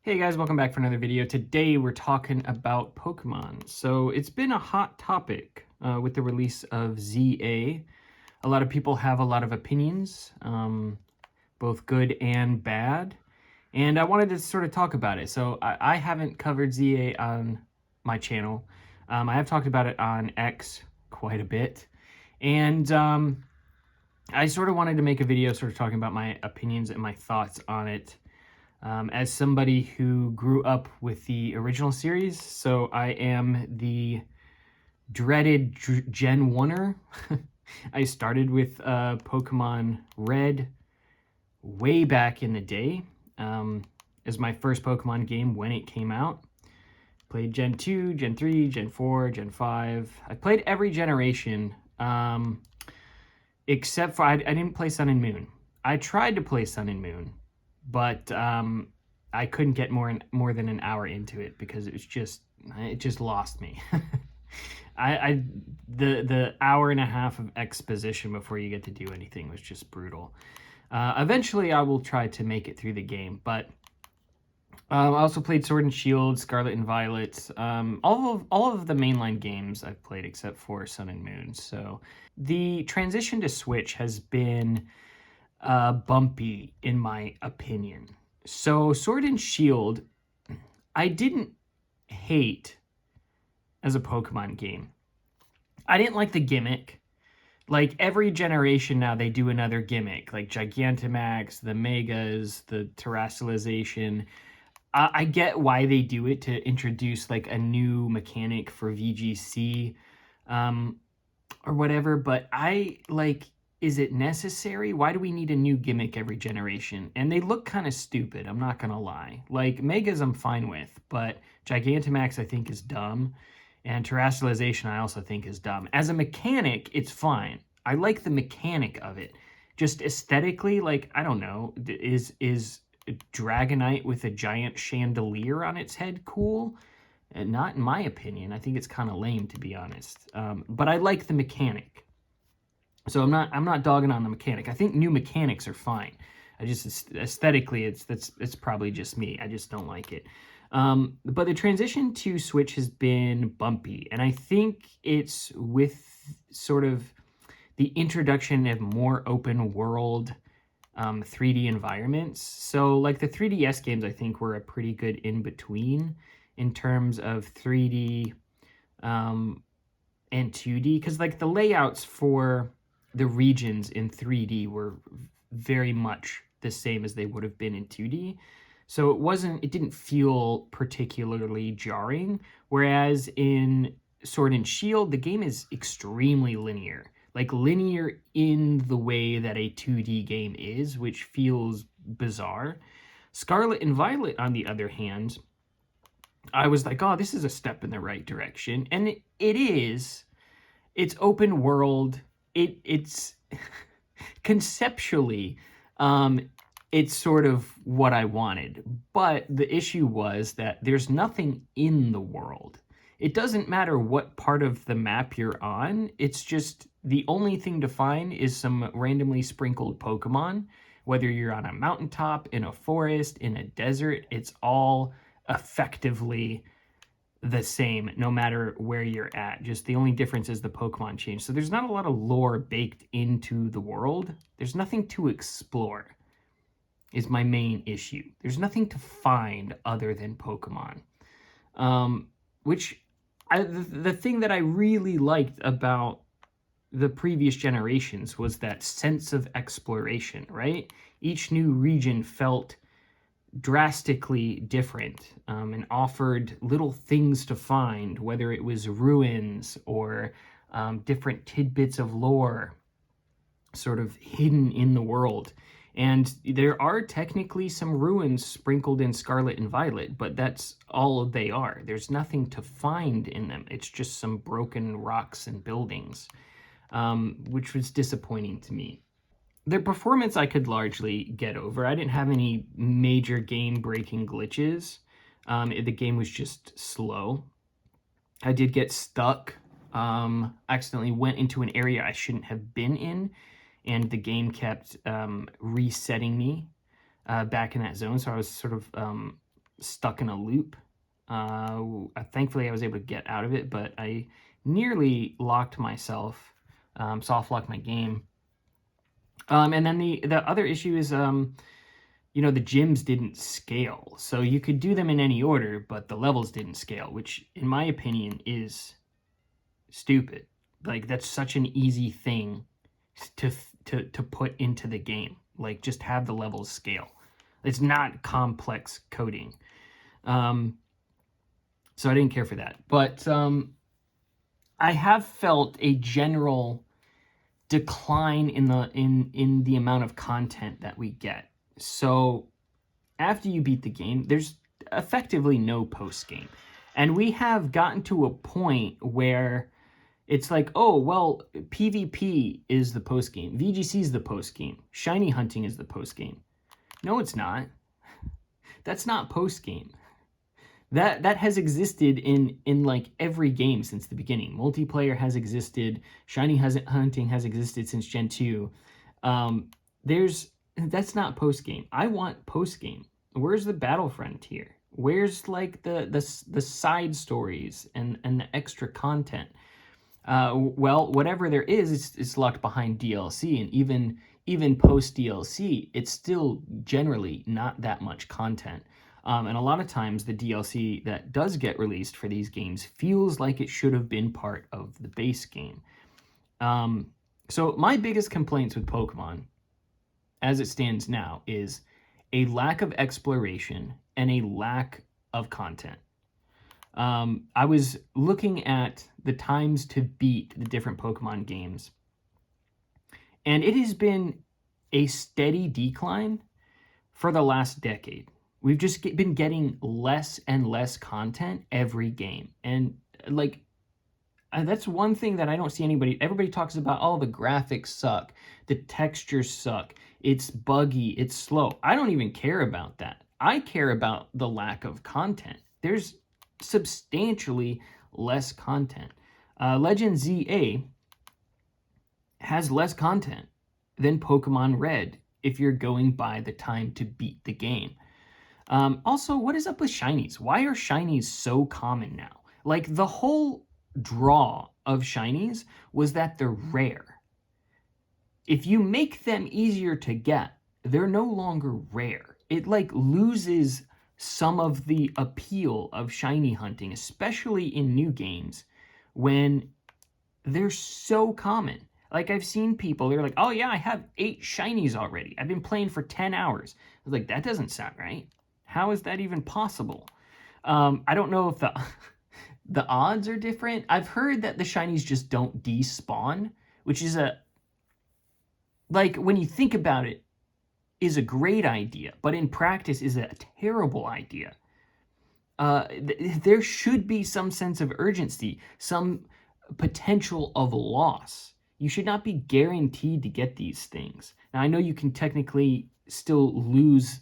Hey guys, welcome back for another video. Today we're talking about Pokemon. So it's been a hot topic with the release of ZA. A lot of people have a lot of opinions, both good and bad. And I wanted to sort of talk about it. So I haven't covered ZA on my channel. I have talked about it on X quite a bit. And I sort of wanted to make a video sort of talking about my opinions and my thoughts on it. As somebody who grew up with the original series, so I am the dreaded Gen 1er. I started with Pokemon Red way back in the day as my first Pokemon game when it came out. Played Gen 2, Gen 3, Gen 4, Gen 5. I played every generation except for I didn't play Sun and Moon. I tried to play Sun and Moon, but I couldn't get more than an hour into it because it just lost me. The hour and a half of exposition before you get to do anything was just brutal. Eventually, I will try to make it through the game, but I also played Sword and Shield, Scarlet and Violet, all of the mainline games I've played except for Sun and Moon. So the transition to Switch has been bumpy in my opinion. So Sword and Shield, I didn't hate as a Pokemon game. I didn't like the gimmick. Like every generation now they do another gimmick, like Gigantamax, the Megas, the Terrestrialization. I get why they do it to introduce like a new mechanic for VGC or whatever, but is it necessary? Why do we need a new gimmick every generation? And they look kind of stupid, I'm not going to lie. Like, Megas I'm fine with, but Gigantamax I think is dumb. And Terrestrialization I also think is dumb. As a mechanic, it's fine. I like the mechanic of it. Just aesthetically, like, I don't know, is Dragonite with a giant chandelier on its head cool? And not in my opinion. I think it's kind of lame, to be honest. But I like the mechanic. So I'm not dogging on the mechanic. I think new mechanics are fine. I just aesthetically, it's probably just me. I just don't like it. But the transition to Switch has been bumpy, and I think it's with sort of the introduction of more open world 3D environments. So like the 3DS games, I think were a pretty good in between in terms of 3D and 2D, because like the layouts for the regions in 3D were very much the same as they would have been in 2D. So it didn't feel particularly jarring. Whereas in Sword and Shield, the game is extremely linear. Like linear in the way that a 2D game is, which feels bizarre. Scarlet and Violet, on the other hand, I was like, oh, this is a step in the right direction. And it is. It's open world. It's conceptually, it's sort of what I wanted. But the issue was that there's nothing in the world. It doesn't matter what part of the map you're on. It's just the only thing to find is some randomly sprinkled Pokemon. Whether you're on a mountaintop, in a forest, in a desert, it's all effectively the same no matter where you're at. Just the only difference is the Pokemon change. So there's not a lot of lore baked into the world. There's nothing to explore is my main issue. There's nothing to find other than Pokemon. The thing that I really liked about the previous generations was that sense of exploration, right? Each new region felt drastically different and offered little things to find, whether it was ruins or different tidbits of lore sort of hidden in the world. And there are technically some ruins sprinkled in Scarlet and Violet, but that's all they are. There's nothing to find in them. It's just some broken rocks and buildings, which was disappointing to me. The performance I could largely get over. I didn't have any major game-breaking glitches. The game was just slow. I did get stuck. Accidentally went into an area I shouldn't have been in, and the game kept resetting me back in that zone. So I was sort of stuck in a loop. Thankfully, I was able to get out of it, but I nearly locked myself, soft locked my game. And then the other issue is, you know, the gyms didn't scale. So you could do them in any order, but the levels didn't scale, which in my opinion is stupid. Like, that's such an easy thing to put into the game. Like, just have the levels scale. It's not complex coding. So I didn't care for that. But I have felt a general decline in the amount of content that we get. So after you beat the game, there's effectively no post game. And we have gotten to a point where it's like, oh, well, PvP is the post game. VGC is the post game. Shiny hunting is the post game. No, it's not. That's not post game. That has existed in like every game since the beginning. Multiplayer has existed. Shiny hunting has existed since Gen 2. That's not post game. I want post game. Where's the battle frontier? Where's like the side stories and the extra content? Well, whatever there is, it's locked behind DLC, and even post DLC, it's still generally not that much content. And a lot of times the DLC that does get released for these games feels like it should have been part of the base game. So my biggest complaints with Pokemon, as it stands now, is a lack of exploration and a lack of content. I was looking at the times to beat the different Pokemon games, and it has been a steady decline for the last decade. We've just been getting less and less content every game. And like, that's one thing that I don't see everybody talks about, oh, the graphics suck, the textures suck, it's buggy, it's slow. I don't even care about that. I care about the lack of content. There's substantially less content. legendz has less content than Pokemon Red if you're going by the time to beat the game. Also, what is up with shinies? Why are shinies so common now? Like, the whole draw of shinies was that they're rare. If you make them easier to get, they're no longer rare. It like loses some of the appeal of shiny hunting, especially in new games when they're so common. Like, I've seen people, they're like, oh yeah, I have 8 shinies already. I've been playing for 10 hours. I was like, that doesn't sound right. How is that even possible? I don't know if the odds are different. I've heard that the shinies just don't despawn, which is like, when you think about it, is a great idea, but in practice is a terrible idea. There should be some sense of urgency, some potential of loss. You should not be guaranteed to get these things. Now, I know you can technically still lose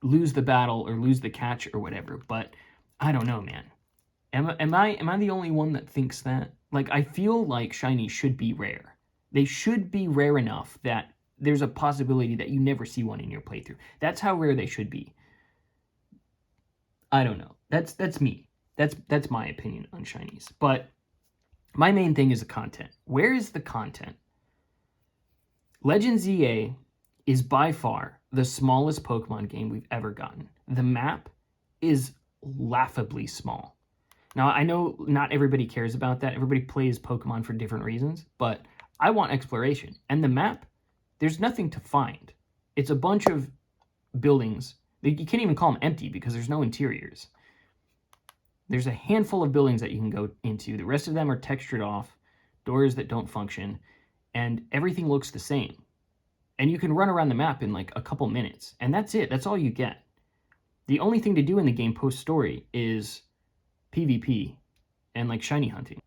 the battle or lose the catch or whatever, but I don't know, man. Am I the only one that thinks that? Like, I feel like shinies should be rare. They should be rare enough that there's a possibility that you never see one in your playthrough. That's how rare they should be. I don't know. That's me. That's my opinion on shinies. But my main thing is the content. Where is the content? legendz is by far the smallest Pokemon game we've ever gotten. The map is laughably small. Now, I know not everybody cares about that. Everybody plays Pokemon for different reasons, but I want exploration. And the map, there's nothing to find. It's a bunch of buildings. You can't even call them empty because there's no interiors. There's a handful of buildings that you can go into. The rest of them are textured off, doors that don't function, and everything looks the same. And you can run around the map in like a couple minutes, and that's it. That's all you get. The only thing to do in the game post-story is PvP and like shiny hunting.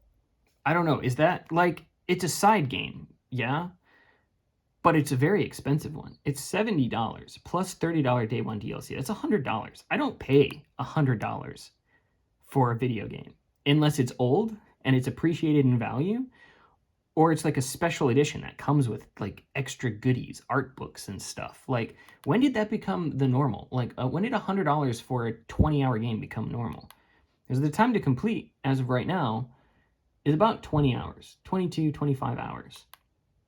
I don't know. Is that like, it's a side game, yeah? But it's a very expensive one. It's $70 plus $30 day one DLC. That's $100. I don't pay $100 for a video game unless it's old and it's appreciated in value, or it's like a special edition that comes with like extra goodies, art books and stuff. Like, when did that become the normal? Like, when did $100 for a 20-hour game become normal? Because the time to complete, as of right now, is about 20 hours, 22, 25 hours.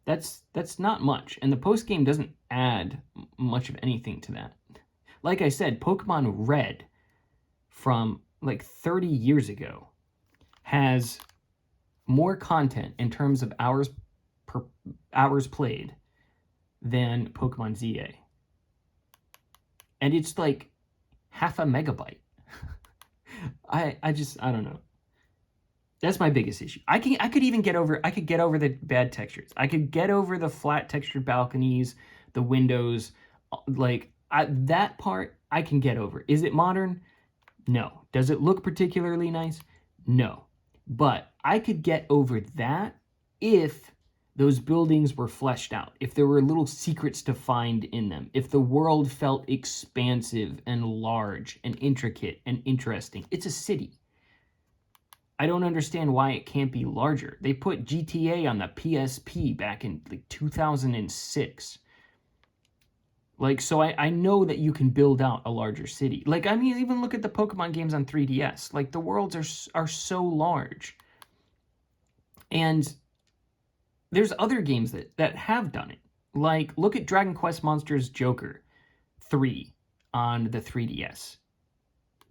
That's not much, and the post game doesn't add much of anything to that. Like I said, Pokemon Red from like 30 years ago has more content in terms of hours played than Pokemon ZA. And it's like half a megabyte. I don't know. That's my biggest issue. I could get over the bad textures. I could get over the flat textured balconies, the windows, like that part I can get over. Is it modern? No. Does it look particularly nice? No. But I could get over that if those buildings were fleshed out, if there were little secrets to find in them, if the world felt expansive and large and intricate and interesting. It's a city. I don't understand why it can't be larger. They put GTA on the PSP back in like 2006. Like, so I know that you can build out a larger city. Like, I mean, even look at the Pokemon games on 3DS. Like, the worlds are so large. And there's other games that have done it. Like, look at Dragon Quest Monsters Joker 3 on the 3DS.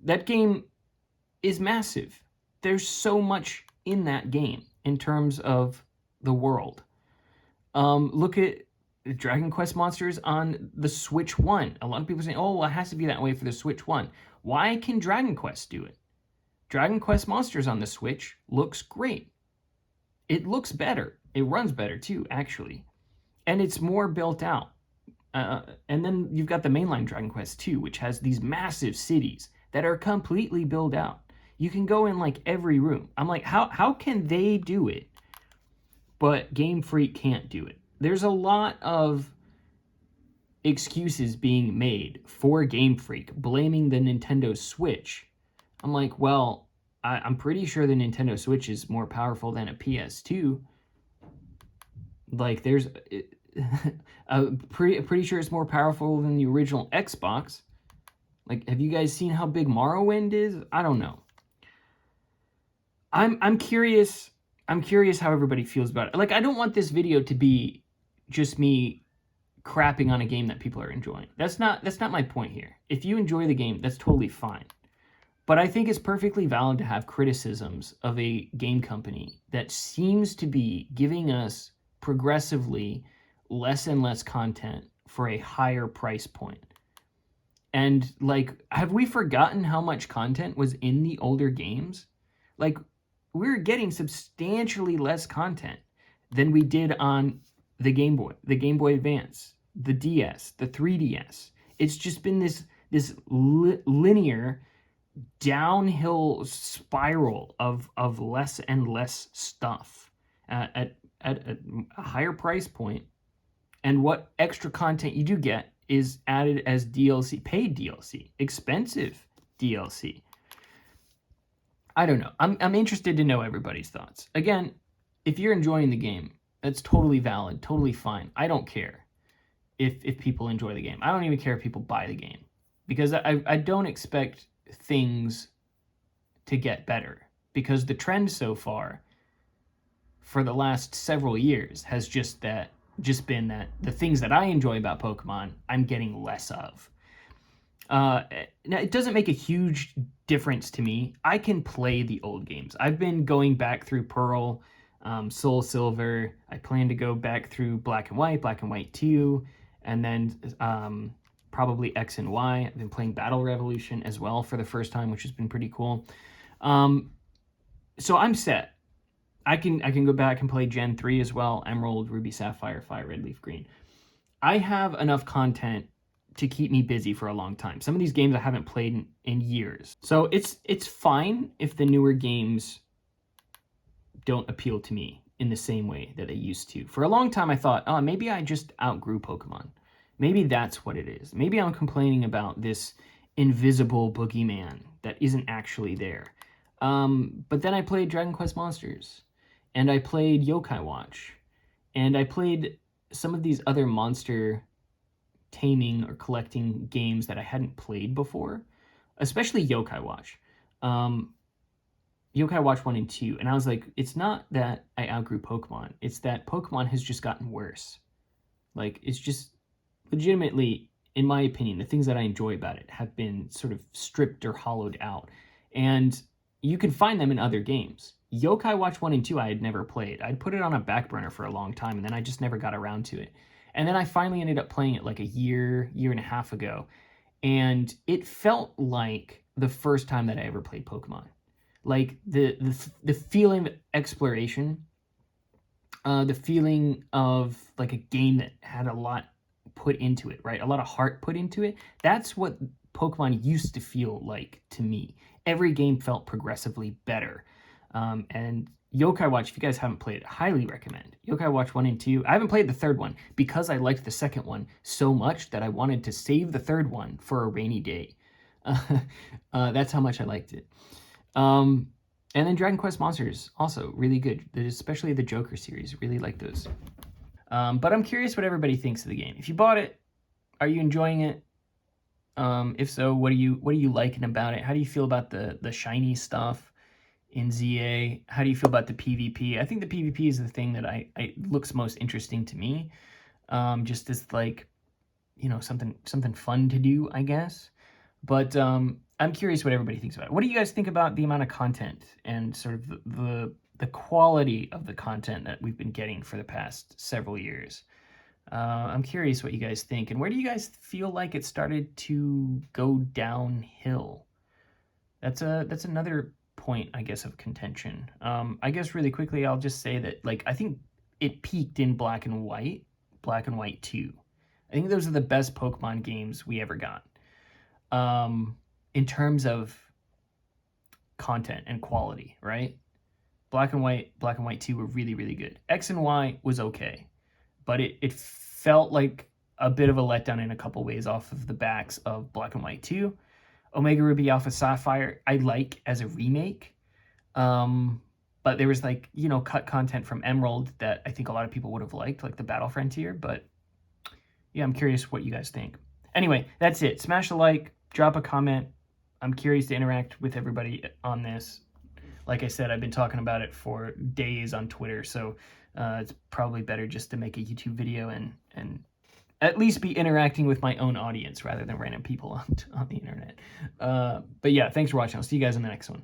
That game is massive. There's so much in that game in terms of the world. Look at Dragon Quest Monsters on the Switch 1. A lot of people say, oh, well, it has to be that way for the Switch 1. Why can Dragon Quest do it? Dragon Quest Monsters on the Switch looks great. It looks better. It runs better too, actually. And it's more built out. And then you've got the mainline Dragon Quest 2, which has these massive cities that are completely built out. You can go in like every room. I'm like, how can they do it, but Game Freak can't do it? There's a lot of excuses being made for Game Freak, blaming the Nintendo Switch. I'm like, well, I'm pretty sure the Nintendo Switch is more powerful than a PS2. Like, there's pretty sure it's more powerful than the original Xbox. Like, have you guys seen how big Morrowind is? I don't know. I'm curious how everybody feels about it. Like, I don't want this video to be just me crapping on a game that people are enjoying. That's not my point here. If you enjoy the game, that's totally fine. But I think it's perfectly valid to have criticisms of a game company that seems to be giving us progressively less and less content for a higher price point. And like, have we forgotten how much content was in the older games? Like, we're getting substantially less content than we did on the Game Boy Advance, the DS, the 3DS. It's just been this linear downhill spiral of less and less stuff at a higher price point. And what extra content you do get is added as DLC, paid DLC, expensive DLC. I don't know. I'm interested to know everybody's thoughts. Again, if you're enjoying the game, that's totally valid, totally fine. I don't care if people enjoy the game. I don't even care if people buy the game, because I don't expect things to get better, because the trend so far for the last several years has just been that the things that I enjoy about Pokemon, I'm getting less of. Now, it doesn't make a huge difference to me. I can play the old games. I've been going back through Pearl, Soul Silver. I plan to go back through Black and White 2, and then probably X and Y. I've been playing Battle Revolution as well for the first time, which has been pretty cool. So I'm set. I can go back and play Gen 3 as well, Emerald, Ruby, Sapphire, Fire, Red, Leaf, Green. I have enough content to keep me busy for a long time. Some of these games I haven't played in years. So it's fine if the newer games don't appeal to me in the same way that they used to. For a long time I thought, oh, maybe I just outgrew Pokemon. Maybe that's what it is. Maybe I'm complaining about this invisible boogeyman that isn't actually there. But then I played Dragon Quest Monsters. and I played Yokai Watch, and I played some of these other monster taming or collecting games that I hadn't played before, especially Yokai Watch. Yokai Watch 1 and 2, and I was like, it's not that I outgrew Pokemon, it's that Pokemon has just gotten worse. Like, it's just legitimately, in my opinion, the things that I enjoy about it have been sort of stripped or hollowed out. And you can find them in other games. Yokai Watch 1 and 2 I had never played. I'd put it on a back burner for a long time, and then I just never got around to it. And then I finally ended up playing it like a year and a half ago. And it felt like the first time that I ever played Pokemon. Like the feeling of exploration, the feeling of like a game that had a lot put into it, right? A lot of heart put into it. That's what Pokemon used to feel like to me. Every game felt progressively better. And Yokai Watch, if you guys haven't played it, highly recommend. Yokai Watch 1 and 2. I haven't played the third one because I liked the second one so much that I wanted to save the third one for a rainy day. That's how much I liked it. And then Dragon Quest Monsters, also really good, especially the Joker series. Really like those. But I'm curious what everybody thinks of the game. If you bought it, are you enjoying it? If so, what are you liking about it? How do you feel about the shiny stuff in ZA? How do you feel about the PvP? I think the PvP is the thing that I looks most interesting to me. Just as like, you know, something fun to do, I guess. But I'm curious what everybody thinks about it. What do you guys think about the amount of content and sort of the quality of the content that we've been getting for the past several years? I'm curious what you guys think, and where do you guys feel like it started to go downhill? That's another point, I guess, of contention. I guess really quickly, I'll just say that like I think it peaked in Black and White 2. I think those are the best Pokemon games we ever got. In terms of content and quality, right? Black and White 2 were really, really good. X and Y was okay, but it felt like a bit of a letdown in a couple ways off of the backs of Black and White 2. Omega Ruby Alpha Sapphire, I like as a remake. But there was like, you know, cut content from Emerald that I think a lot of people would have liked, like the Battle Frontier, but yeah, I'm curious what you guys think. Anyway, that's it. Smash a like, drop a comment. I'm curious to interact with everybody on this. Like I said, I've been talking about it for days on Twitter, so it's probably better just to make a YouTube video and at least be interacting with my own audience rather than random people on the internet. But yeah, thanks for watching. I'll see you guys in the next one.